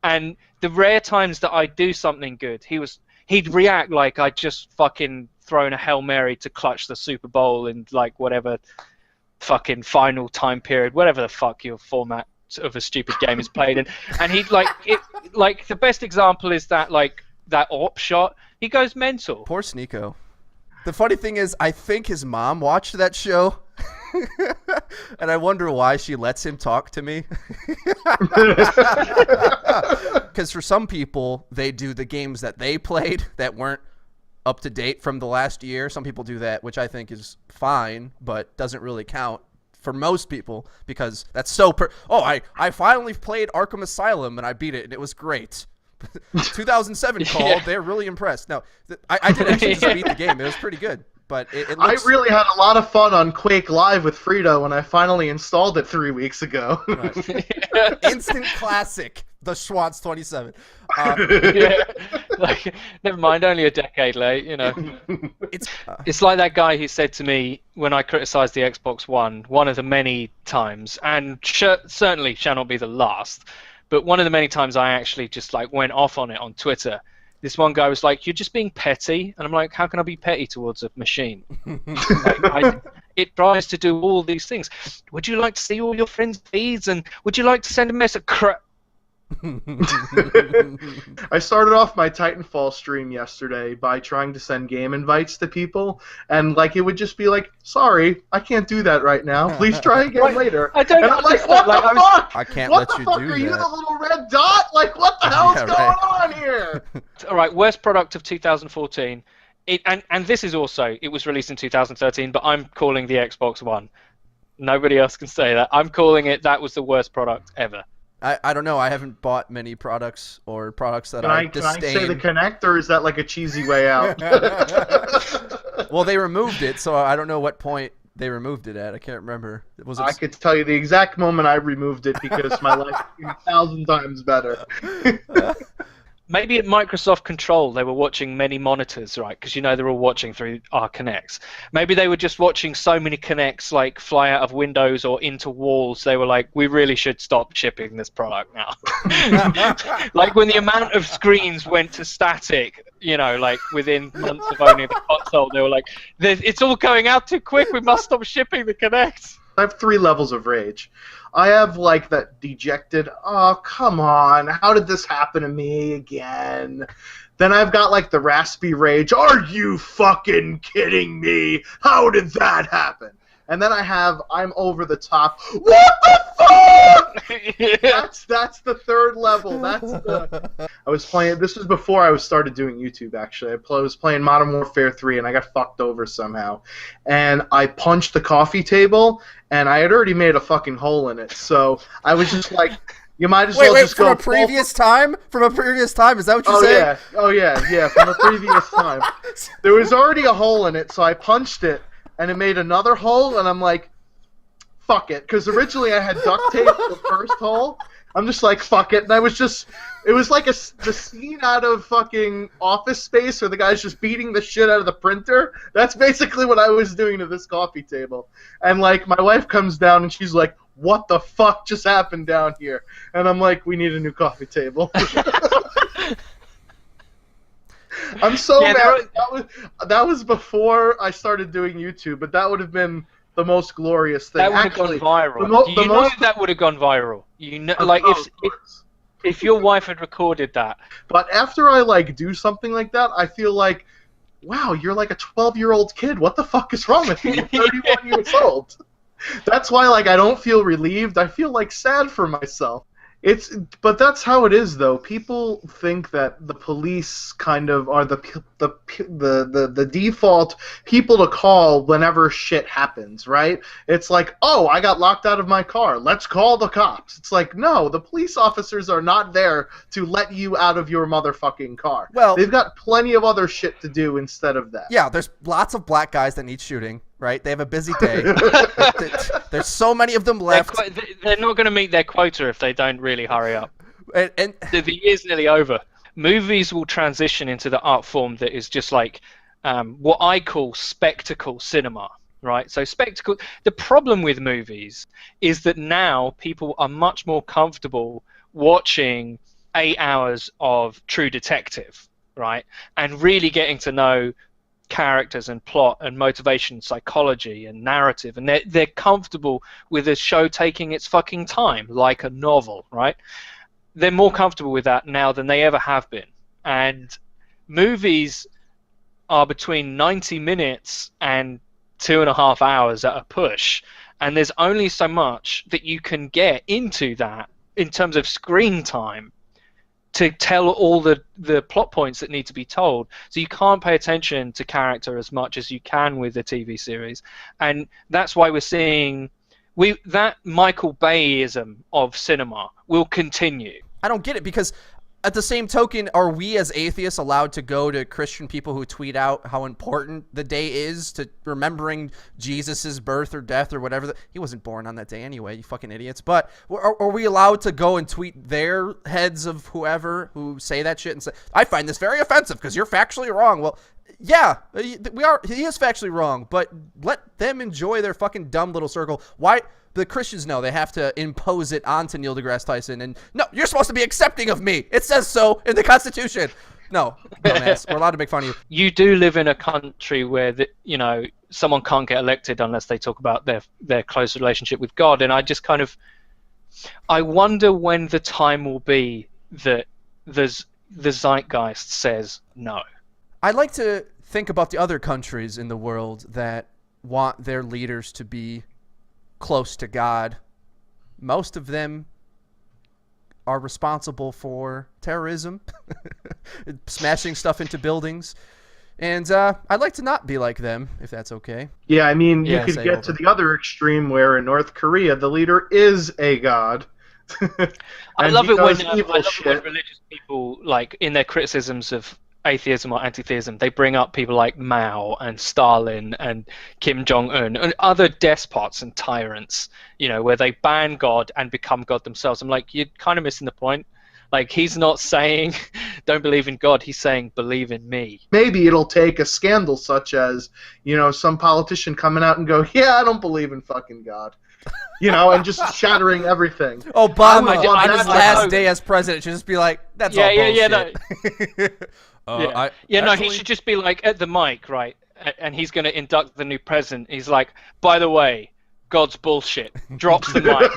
And the rare times that I do something good, he'd react like I'd just fucking thrown a Hail Mary to clutch the Super Bowl in like whatever fucking final time period, whatever the fuck your format of a stupid game is played in. And he'd like it. Like the best example is that like that AWP shot. He goes mental. Poor Sneeko. The funny thing is, I think his mom watched that show, and I wonder why she lets him talk to me. Because for some people, they do the games that they played that weren't up to date from the last year. Some people do that, which I think is fine, but doesn't really count for most people because that's so I finally played Arkham Asylum and I beat it and it was great. 2007 call, yeah. They're really impressed. No, I did actually just beat the game. It was pretty good. But it looks... I really had a lot of fun on Quake Live with Frito when I finally installed it 3 weeks ago. Right. Instant classic, the Schwantz 27. Yeah. Like, never mind, only a decade late, you know. It's like that guy who said to me when I criticized the Xbox one of the many times, and certainly shall not be the last, but one of the many times I actually just like went off on it on Twitter. This one guy was like, "You're just being petty," and I'm like, "How can I be petty towards a machine? It tries to do all these things. Would you like to see all your friends' feeds, and would you like to send a message?" I started off my Titanfall stream yesterday by trying to send game invites to people, and like it would just be like, "Sorry, I can't do that right now. Please try again later." I don't and I'm like, "What the fuck? I can't what let the you fuck do are that. you the little red dot? Like, what the hell's going on here?" All right, worst product of 2014. And this is also, it was released in 2013, but I'm calling the Xbox One. Nobody else can say that. I'm calling it, that was the worst product ever. I don't know. I haven't bought many products or products that I disdain. Can I say the Kinect, or is that like a cheesy way out? Well, they removed it, so I don't know what point they removed it at. I can't remember. I could tell you the exact moment I removed it because my life is 1,000 times better. Maybe at Microsoft Control they were watching many monitors, right? Because you know they're all watching through our Kinects. Maybe they were just watching so many Kinects like fly out of windows or into walls. They were like, "We really should stop shipping this product now." Like when the amount of screens went to static, you know, like within months of owning the console, they were like, "It's all going out too quick. We must stop shipping the Kinect." I have 3 levels of rage. I have like that dejected, "Oh, come on, how did this happen to me again?" Then I've got like the raspy rage, "Are you fucking kidding me? How did that happen?" And then I have, I'm over the top, "What the fuck?" Yeah. That's the 3rd level. I was playing, this was before I started doing YouTube actually. I was playing Modern Warfare 3 and I got fucked over somehow. And I punched the coffee table and I had already made a fucking hole in it. So I was just like, you might as well just go. From a previous time? From a previous time? Is that what you're saying? Yeah, from a previous time. There was already a hole in it, so I punched it. And it made another hole, and I'm like, fuck it. Because originally I had duct tape the first hole. I'm just like, fuck it. And I was just, it was like the scene out of fucking Office Space where the guy's just beating the shit out of the printer. That's basically what I was doing to this coffee table. And like, my wife comes down and she's like, "What the fuck just happened down here?" And I'm like, "We need a new coffee table." I'm so mad. That was before I started doing YouTube, but that would have been the most glorious thing. That would have gone viral. That would have gone viral. You know, like if your wife had recorded that. But after I like do something like that, I feel like, wow, you're like a 12-year-old kid. What the fuck is wrong with you? You're 31 years old. That's why like I don't feel relieved. I feel like sad for myself. But that's how it is, though. People think that the police kind of are the default people to call whenever shit happens, right? It's like, "Oh, I got locked out of my car. Let's call the cops." It's like, no, the police officers are not there to let you out of your motherfucking car. Well, they've got plenty of other shit to do instead of that. Yeah, there's lots of black guys that need shooting. Right? They have a busy day. There's so many of them left. They're not going to meet their quota if they don't really hurry up. And the year's nearly over. Movies will transition into the art form that is just like what I call spectacle cinema. Right? So spectacle. The problem with movies is that now people are much more comfortable watching 8 hours of True Detective, right? And really getting to know characters and plot and motivation, psychology and narrative, and they're comfortable with a show taking its fucking time, like a novel, right? They're more comfortable with that now than they ever have been. And movies are between 90 minutes and 2.5 hours at a push, and there's only so much that you can get into that in terms of screen time to tell all the plot points that need to be told. So you can't pay attention to character as much as you can with a TV series, and that's why we're seeing that Michael Bayism of cinema will continue. I don't get it, because at the same token, are we as atheists allowed to go to Christian people who tweet out how important the day is to remembering Jesus's birth or death or whatever? He wasn't born on that day anyway, you fucking idiots. But are we allowed to go and tweet their heads of whoever who say that shit and say, I find this very offensive because you're factually wrong? Well, yeah, we are. He is factually wrong, but let them enjoy their fucking dumb little circle. Why? The Christians know they have to impose it onto Neil deGrasse Tyson, and no, you're supposed to be accepting of me. It says so in the Constitution. No, dumbass. We're allowed to make fun of you. You do live in a country where someone can't get elected unless they talk about their close relationship with God, and I wonder when the time will be that the zeitgeist says no. I like to think about the other countries in the world that want their leaders to be close to God. Most of them are responsible for terrorism, smashing stuff into buildings, and I'd like to not be like them, if that's okay. Yeah, I mean, you could get to the other extreme where in North Korea the leader is a god. I love it when religious people, like in their criticisms of atheism or anti-theism, they bring up people like Mao and Stalin and Kim Jong-un and other despots and tyrants, where they ban God and become God themselves. I'm like, you're kind of missing the point. Like, he's not saying don't believe in God, he's saying believe in me. Maybe it'll take a scandal such as, some politician coming out and go, yeah, I don't believe in fucking God. And just shattering everything. Obama on his last day as president should just be like, that's all bullshit. He should just be like at the mic, right? And he's going to induct the new president. He's like, by the way, God's bullshit. Drops the mic.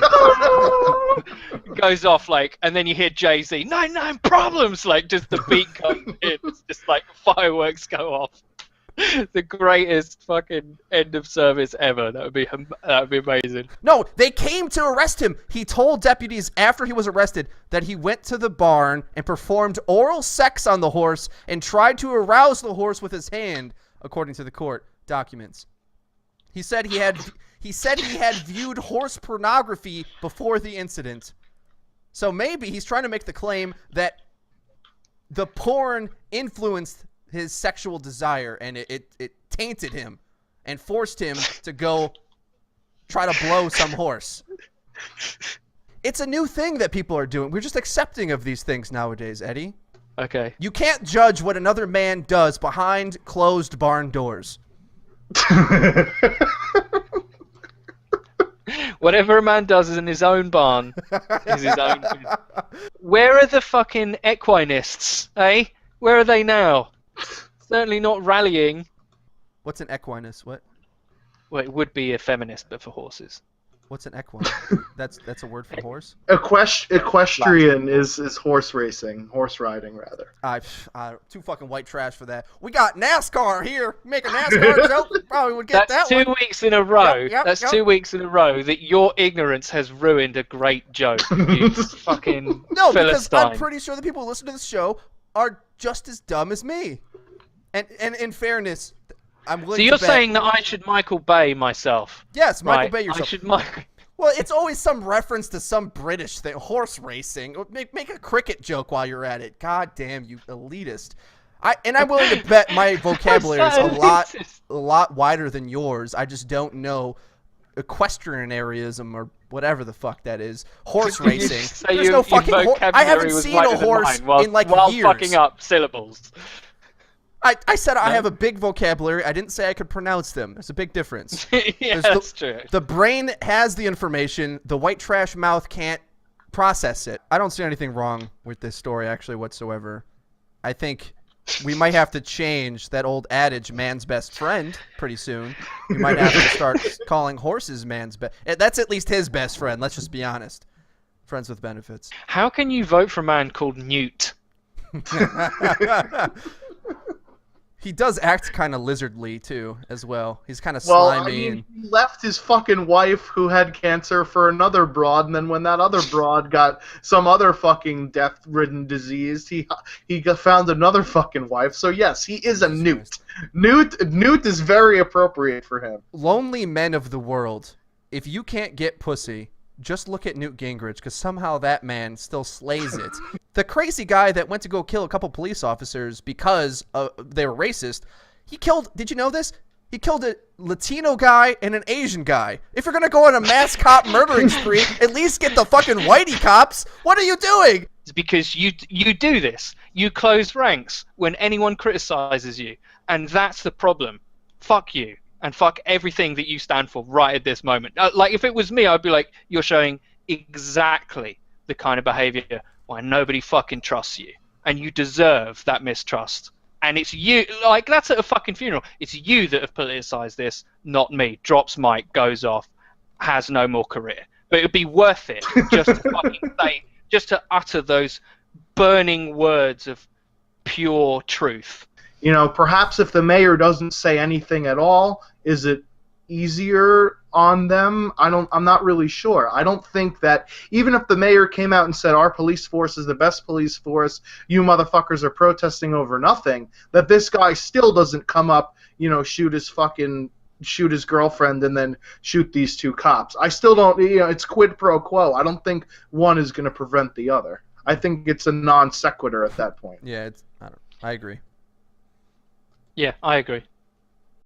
Goes off and then you hear Jay-Z, 99 problems, just the beat comes in. It's just like fireworks go off. The greatest fucking end of service ever. That would be amazing. No, they came to arrest him. He told deputies after he was arrested that he went to the barn and performed oral sex on the horse and tried to arouse the horse with his hand, according to the court documents. He said he had viewed horse pornography before the incident. So maybe he's trying to make the claim that the porn influenced his sexual desire, and it tainted him and forced him to go try to blow some horse. It's a new thing that people are doing. We're just accepting of these things nowadays, Eddie. Okay. You can't judge what another man does behind closed barn doors. Whatever a man does is in his own barn. Is his own. Where are the fucking equinists, eh? Where are they now? Certainly not rallying. What's an equinus? What? Well, it would be a feminist, but for horses. What's an equine? That's a word for horse? Equestrian is horse racing. Horse riding, rather. Too fucking white trash for that. We got NASCAR here. Make a NASCAR joke. Probably would get That's that 2 weeks in a row. That's 2 weeks in a row that your ignorance has ruined a great joke. You fucking No, because Philistine. I'm pretty sure the people who listen to the show are just as dumb as me. And in fairness, I'm willing So you're to bet. saying that I should Michael Bay myself? Yes, Michael Right. Bay yourself. I should Michael. Well, it's always some reference to some British thing, horse racing. Make a cricket joke while you're at it. God damn, you elitist. I'm willing to bet my vocabulary is a lot wider than yours. I just don't know equestrianism or whatever the fuck that is. Horse racing. There's no fucking horse. I haven't seen a horse in like while years. fucking up syllables. I said I have a big vocabulary. I didn't say I could pronounce them. There's a big difference. Yeah, that's true. The brain has the information. The white trash mouth can't process it. I don't see anything wrong with this story actually whatsoever. I think we might have to change that old adage, man's best friend, pretty soon. We might have to start calling horses man's best. That's at least his best friend, let's just be honest. Friends with benefits. How can you vote for a man called Newt? He does act kind of lizardly, too, as well. He's kind of slimy. Well, I mean, he left his fucking wife who had cancer for another broad, and then when that other broad got some other fucking death-ridden disease, he found another fucking wife. So yes, he is a Newt. Newt is very appropriate for him. Lonely men of the world, if you can't get pussy, just look at Newt Gingrich, because somehow that man still slays it. The crazy guy that went to go kill a couple police officers because they were racist, he killed, did you know this? He killed a Latino guy and an Asian guy. If you're going to go on a mass cop murdering spree, at least get the fucking whitey cops. What are you doing? It's because you do this. You close ranks when anyone criticizes you. And that's the problem. Fuck you. And fuck everything that you stand for right at this moment. Like, if it was me, I'd be like, you're showing exactly the kind of behavior why nobody fucking trusts you. And you deserve that mistrust. And it's you, like, that's at a fucking funeral. It's you that have politicized this, not me. Drops mic, goes off, has no more career. But it would be worth it just to fucking say, just to utter those burning words of pure truth. You know, perhaps if the mayor doesn't say anything at all, is it easier on them? I'm not really sure. I don't think that even if the mayor came out and said our police force is the best police force, you motherfuckers are protesting over nothing, that this guy still doesn't come up, you know, shoot his girlfriend and then shoot these two cops. I still don't, you know, it's quid pro quo. I don't think one is going to prevent the other. I think it's a non sequitur at that point. Yeah, I agree. Yeah, I agree.